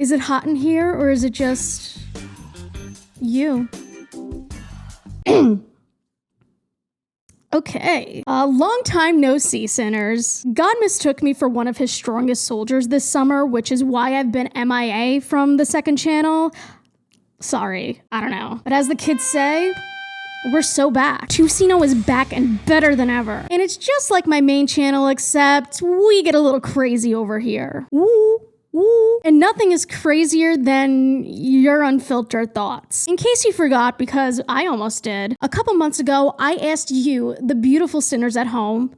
Is it hot in here, or is it just you? Okay. Long time no see, sinners. God mistook me for one of his strongest soldiers this summer, which is why I've been MIA from the second channel. Sorry, I don't know. But as the kids say, we're so back. Tusino is back and better than ever. And it's just like my main channel, except we get a little crazy over here. Woo. Woo. And nothing is crazier than your unfiltered thoughts. In case you forgot, because I almost did, a couple months ago, I asked you, the beautiful sinners at home,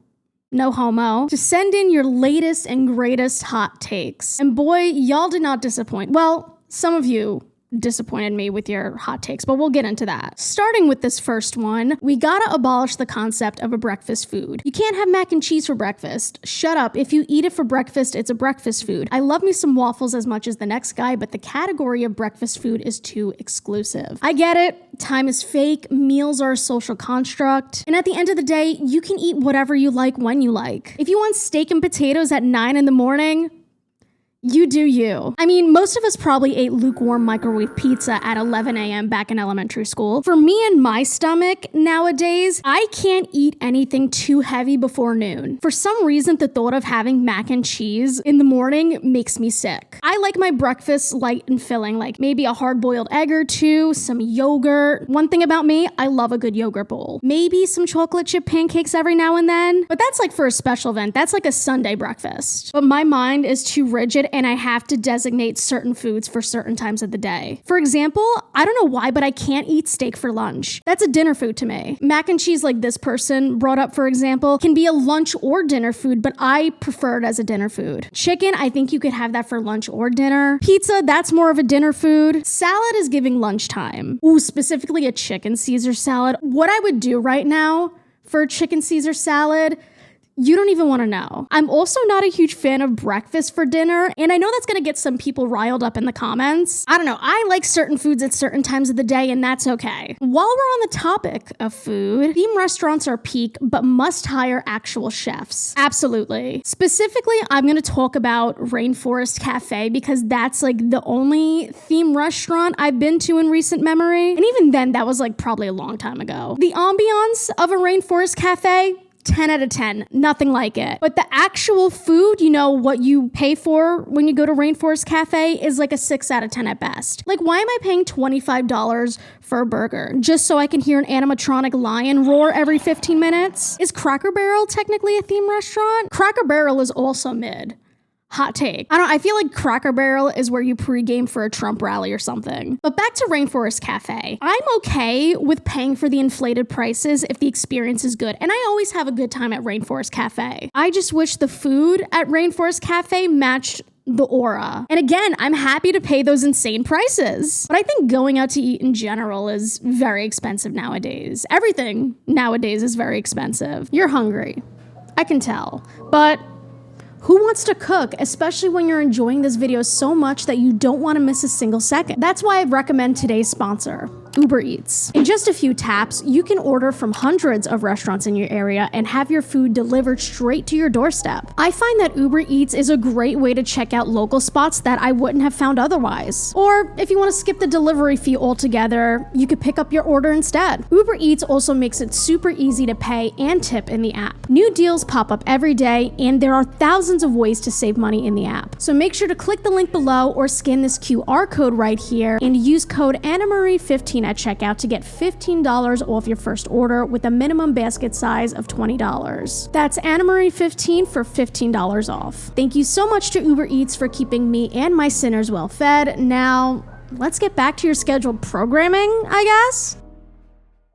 no homo, to send in your latest and greatest hot takes. And boy, y'all did not disappoint. Well, some of you disappointed me with your hot takes, but we'll get into that. Starting with this first one, we gotta abolish the concept of a breakfast food. You can't have mac and cheese for breakfast. Shut up. If you eat it for breakfast, it's a breakfast food. I love me some waffles as much as the next guy, but the category of breakfast food is too exclusive. I get it. Time is fake. Meals are a social construct. And at the end of the day, you can eat whatever you like when you like. If you want steak and potatoes at 9 in the morning, you do you. I mean, most of us probably ate lukewarm microwave pizza at 11 a.m. back in elementary school. For me and my stomach nowadays, I can't eat anything too heavy before noon. For some reason, the thought of having mac and cheese in the morning makes me sick. I like my breakfast light and filling, like maybe a hard-boiled egg or two, some yogurt. One thing about me, I love a good yogurt bowl. Maybe some chocolate chip pancakes every now and then, but that's like for a special event. That's like a Sunday breakfast. But my mind is too rigid and I have to designate certain foods for certain times of the day. For example, I don't know why, but I can't eat steak for lunch. That's a dinner food to me. Mac and cheese, like this person brought up, for example, can be a lunch or dinner food, but I prefer it as a dinner food. Chicken, I think you could have that for lunch or dinner. Pizza, that's more of a dinner food. Salad is giving lunchtime. Ooh, specifically a chicken Caesar salad. What I would do right now for a chicken Caesar salad, you don't even want to know. I'm also not a huge fan of breakfast for dinner, and I know that's going to get some people riled up in the comments. I don't know. I like certain foods at certain times of the day, and that's okay. While we're on the topic of food, theme restaurants are peak, but must hire actual chefs. Absolutely. Specifically, I'm going to talk about Rainforest Cafe because that's like the only theme restaurant I've been to in recent memory. And even then, that was like probably a long time ago. The ambiance of a Rainforest Cafe, 10 out of 10, nothing like it. But the actual food, you know, what you pay for when you go to Rainforest Cafe is like a 6 out of 10 at best. Like, why am I paying $25 for a burger just so I can hear an animatronic lion roar every 15 minutes? Is Cracker Barrel technically a theme restaurant? Cracker Barrel is also mid. Hot take. I feel like Cracker Barrel is where you pregame for a Trump rally or something. But back to Rainforest Cafe. I'm okay with paying for the inflated prices if the experience is good. And I always have a good time at Rainforest Cafe. I just wish the food at Rainforest Cafe matched the aura. And again, I'm happy to pay those insane prices. But I think going out to eat in general is very expensive nowadays. Everything nowadays is very expensive. You're hungry. I can tell. But who wants to cook, especially when you're enjoying this video so much that you don't want to miss a single second? That's why I recommend today's sponsor, Uber Eats. In just a few taps, you can order from hundreds of restaurants in your area and have your food delivered straight to your doorstep. I find that Uber Eats is a great way to check out local spots that I wouldn't have found otherwise. Or if you want to skip the delivery fee altogether, you could pick up your order instead. Uber Eats also makes it super easy to pay and tip in the app. New deals pop up every day, and there are thousands of ways to save money in the app. So make sure to click the link below or scan this QR code right here and use code annamarie15 at checkout to get $15 off your first order with a minimum basket size of $20. That's annamarie15 for $15 off. Thank you so much to Uber Eats for keeping me and my sinners well fed. Now, let's get back to your scheduled programming, I guess.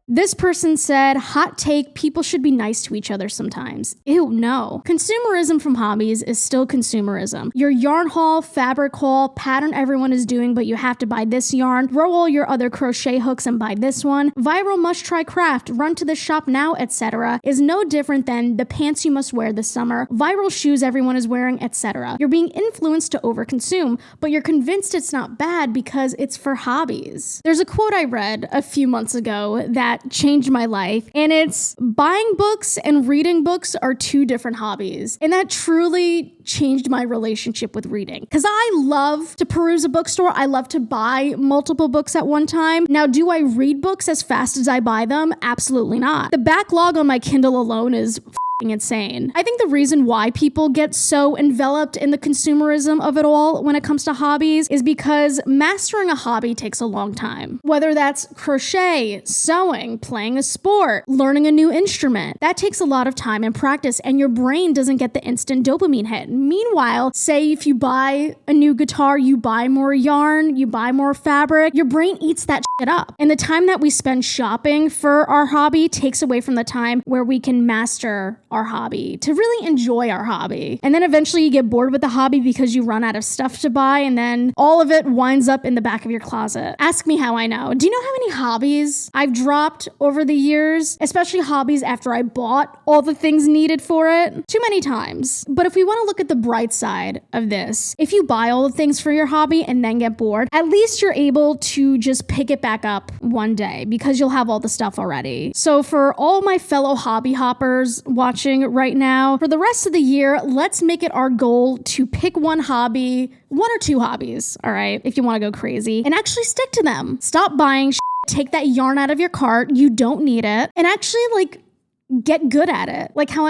This person said, hot take, people should be nice to each other sometimes. Ew, no. Consumerism from hobbies is still consumerism. Your yarn haul, fabric haul, pattern everyone is doing, but you have to buy this yarn, throw all your other crochet hooks and buy this one, viral must try craft, run to the shop now, etc. is no different than the pants you must wear this summer, viral shoes everyone is wearing, etc. You're being influenced to overconsume, but you're convinced it's not bad because it's for hobbies. There's a quote I read a few months ago that that changed my life. And it's buying books and reading books are two different hobbies. And that truly changed my relationship with reading. Because I love to peruse a bookstore. I love to buy multiple books at one time. Now, do I read books as fast as I buy them? Absolutely not. The backlog on my Kindle alone is insane. I think the reason why people get so enveloped in the consumerism of it all when it comes to hobbies is because mastering a hobby takes a long time. Whether that's crochet, sewing, playing a sport, learning a new instrument, that takes a lot of time and practice, and your brain doesn't get the instant dopamine hit. Meanwhile, say if you buy a new guitar, you buy more yarn, you buy more fabric, your brain eats that shit up. And the time that we spend shopping for our hobby takes away from the time where we can master our hobby, to really enjoy our hobby. And then eventually you get bored with the hobby because you run out of stuff to buy, and then all of it winds up in the back of your closet. Ask me how I know. Do you know how many hobbies I've dropped over the years? Especially hobbies after I bought all the things needed for it? Too many times. But if we want to look at the bright side of this, if you buy all the things for your hobby and then get bored, at least you're able to just pick it back up one day because you'll have all the stuff already. So for all my fellow hobby hoppers watching right now, for the rest of the year, let's make it our goal to pick one hobby, one or two hobbies, all right, if you want to go crazy, and actually stick to them. Stop buying shit, take that yarn out of your cart, you don't need it, and actually get good at it. Like how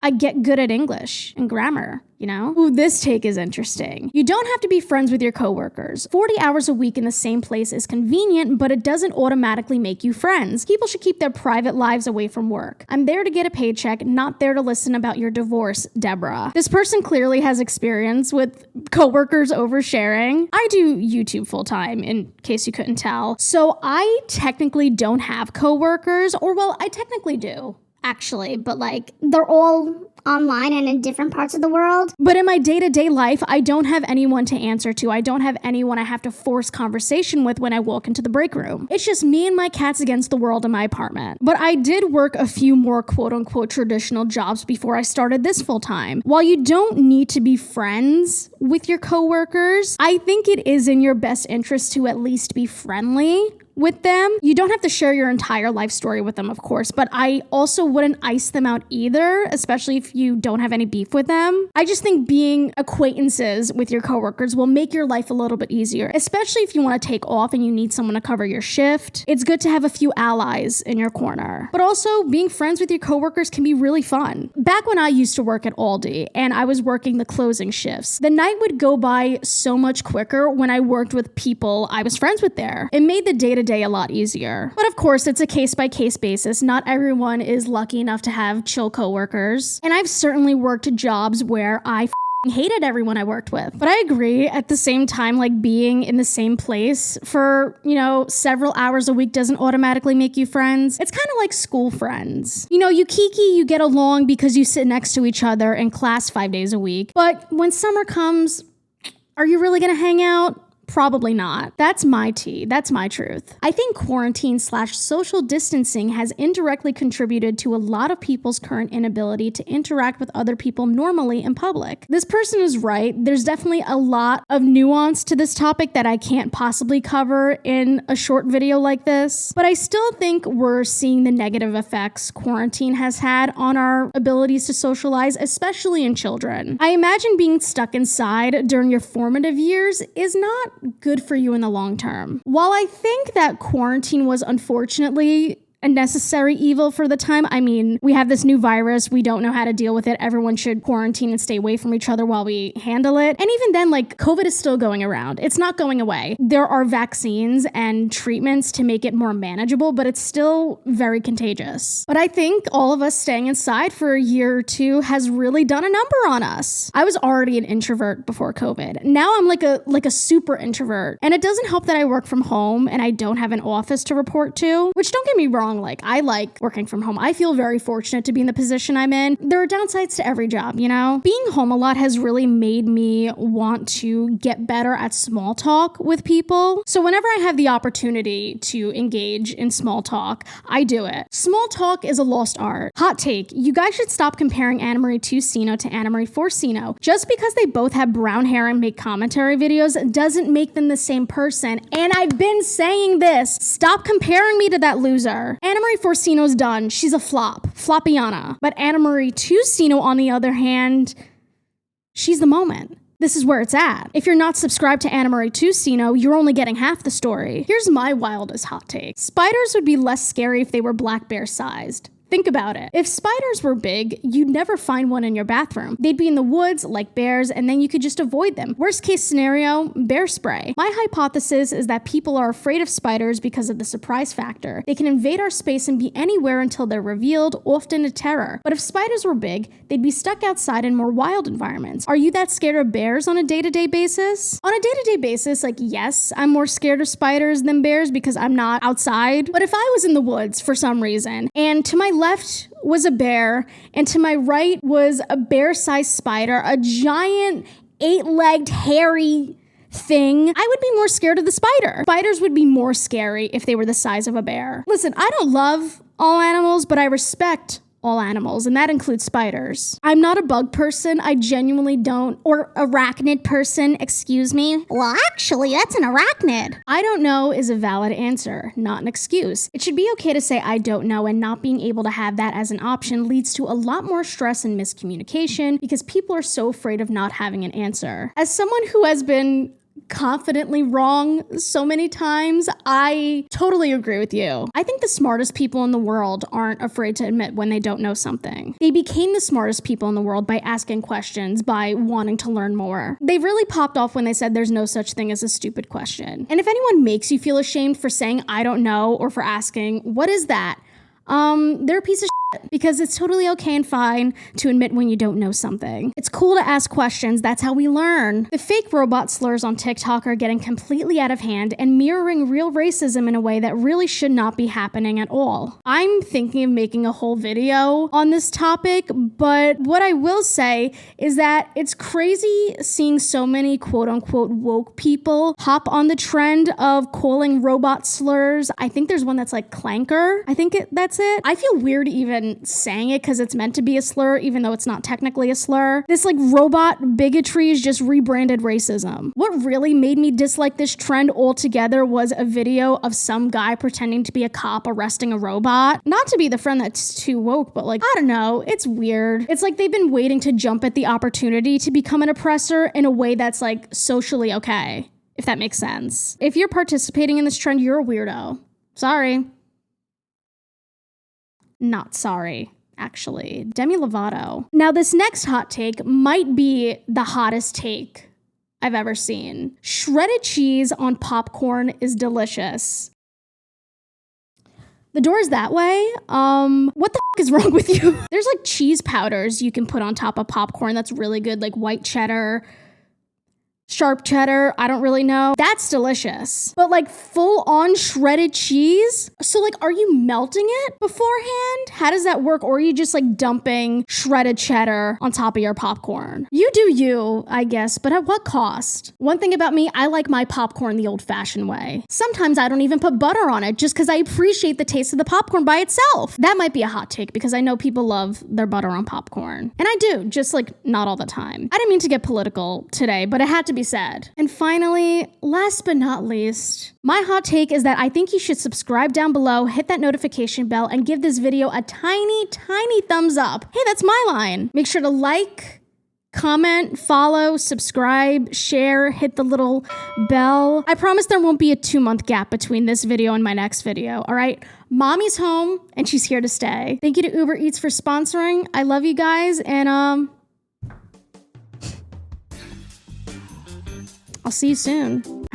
I get good at English and grammar, you know? Ooh, this take is interesting. You don't have to be friends with your coworkers. 40 hours a week in the same place is convenient, but it doesn't automatically make you friends. People should keep their private lives away from work. I'm there to get a paycheck, not there to listen about your divorce, Deborah. This person clearly has experience with coworkers oversharing. I do YouTube full time, in case you couldn't tell. So I technically don't have coworkers, or well, I technically do. Actually, but they're all online and in different parts of the world. But in my day-to-day life, I don't have anyone to answer to. I don't have anyone I have to force conversation with when I walk into the break room. It's just me and my cats against the world in my apartment. But I did work a few more quote-unquote traditional jobs before I started this full-time. While you don't need to be friends with your coworkers, I think it is in your best interest to at least be friendly with them. You don't have to share your entire life story with them, of course, but I also wouldn't ice them out either, especially if you don't have any beef with them. I just think being acquaintances with your coworkers will make your life a little bit easier, especially if you want to take off and you need someone to cover your shift. It's good to have a few allies in your corner. But also, being friends with your coworkers can be really fun. Back when I used to work at Aldi and I was working the closing shifts, the night would go by so much quicker when I worked with people I was friends with there. It made the day-to-day a lot easier. But of course, it's a case-by-case basis. Not everyone is lucky enough to have chill coworkers. And I've certainly worked jobs where I hated everyone I worked with. But I agree, at the same time, being in the same place for, several hours a week doesn't automatically make you friends. It's kind of like school friends. You kiki, you get along because you sit next to each other in class 5 days a week. But when summer comes, are you really gonna hang out? Probably not. That's my tea. That's my truth. I think quarantine/social distancing has indirectly contributed to a lot of people's current inability to interact with other people normally in public. This person is right. There's definitely a lot of nuance to this topic that I can't possibly cover in a short video like this, but I still think we're seeing the negative effects quarantine has had on our abilities to socialize, especially in children. I imagine being stuck inside during your formative years is not good for you in the long term. While I think that quarantine was unfortunately a necessary evil for the time. I mean, we have this new virus. We don't know how to deal with it. Everyone should quarantine and stay away from each other while we handle it. And even then, COVID is still going around. It's not going away. There are vaccines and treatments to make it more manageable, but it's still very contagious. But I think all of us staying inside for a year or two has really done a number on us. I was already an introvert before COVID. Now I'm like a super introvert. And it doesn't help that I work from home and I don't have an office to report to, which, don't get me wrong, I like working from home. I feel very fortunate to be in the position I'm in. There are downsides to every job, Being home a lot has really made me want to get better at small talk with people. So whenever I have the opportunity to engage in small talk, I do it. Small talk is a lost art. Hot take, you guys should stop comparing Annamarie 2Sino to Annamarie 4Sino. Just because they both have brown hair and make commentary videos doesn't make them the same person. And I've been saying this. Stop comparing me to that loser. Annamarie Forcino's done. She's a flop. Floppiana. But Annamarie Tusino, on the other hand, she's the moment. This is where it's at. If you're not subscribed to Annamarie Tusino, you're only getting half the story. Here's my wildest hot take. Spiders would be less scary if they were black bear sized. Think about it. If spiders were big, you'd never find one in your bathroom. They'd be in the woods like bears, and then you could just avoid them. Worst case scenario, bear spray. My hypothesis is that people are afraid of spiders because of the surprise factor. They can invade our space and be anywhere until they're revealed, often a terror. But if spiders were big, they'd be stuck outside in more wild environments. Are you that scared of bears on a day-to-day basis? On a day-to-day basis, like, yes, I'm more scared of spiders than bears because I'm not outside. But if I was in the woods for some reason, and to my left was a bear, and to my right was a bear-sized spider, a giant 8-legged hairy thing, I would be more scared of the spider. Spiders would be more scary if they were the size of a bear. Listen, I don't love all animals, but I respect all animals, and that includes spiders. I'm not a bug person. I genuinely don't. Or arachnid person, excuse me. Well, actually, that's an arachnid. I don't know is a valid answer, not an excuse. It should be okay to say I don't know, and not being able to have that as an option leads to a lot more stress and miscommunication because people are so afraid of not having an answer. As someone who has been confidently wrong so many times, I totally agree with you. I think the smartest people in the world aren't afraid to admit when they don't know something. They became the smartest people in the world by asking questions, by wanting to learn more. They really popped off when they said there's no such thing as a stupid question. And if anyone makes you feel ashamed for saying I don't know or for asking, what is that? They're a piece of shit, because it's totally okay and fine to admit when you don't know something. It's cool to ask questions. That's how we learn. The fake robot slurs on TikTok are getting completely out of hand and mirroring real racism in a way that really should not be happening at all. I'm thinking of making a whole video on this topic, but what I will say is that it's crazy seeing so many quote-unquote woke people hop on the trend of calling robot slurs. I think there's one that's like clanker. I think that's it. I feel weird even saying it because it's meant to be a slur, even though it's not technically a slur. This like robot bigotry is just rebranded racism. What really made me dislike this trend altogether was a video of some guy pretending to be a cop arresting a robot. Not to be the friend that's too woke, but like, I don't know, it's weird. It's like they've been waiting to jump at the opportunity to become an oppressor in a way that's like socially okay, if that makes sense. If you're participating in this trend, you're a weirdo. Sorry. Not sorry, actually. Demi Lovato. Now, this next hot take might be the hottest take I've ever seen. Shredded cheese on popcorn is delicious. The door's that way. What the is wrong with you? There's like cheese powders you can put on top of popcorn that's really good, like white cheddar, sharp cheddar, I don't really know. That's delicious. But like full on shredded cheese? So like, are you melting it beforehand? How does that work? Or are you just like dumping shredded cheddar on top of your popcorn? You do you, I guess, but at what cost? One thing about me, I like my popcorn the old-fashioned way. Sometimes I don't even put butter on it just because I appreciate the taste of the popcorn by itself. That might be a hot take because I know people love their butter on popcorn. And I do, just like not all the time. I didn't mean to get political today, but it had to be said. And finally, last but not least, my hot take is that I think you should subscribe down below, hit that notification bell, and give this video a tiny, tiny thumbs up. Hey, that's my line. Make sure to like, comment, follow, subscribe, share, hit the little bell. I promise there won't be a 2-month gap between this video and my next video, all right? Mommy's home, and she's here to stay. Thank you to Uber Eats for sponsoring. I love you guys, and I'll see you soon.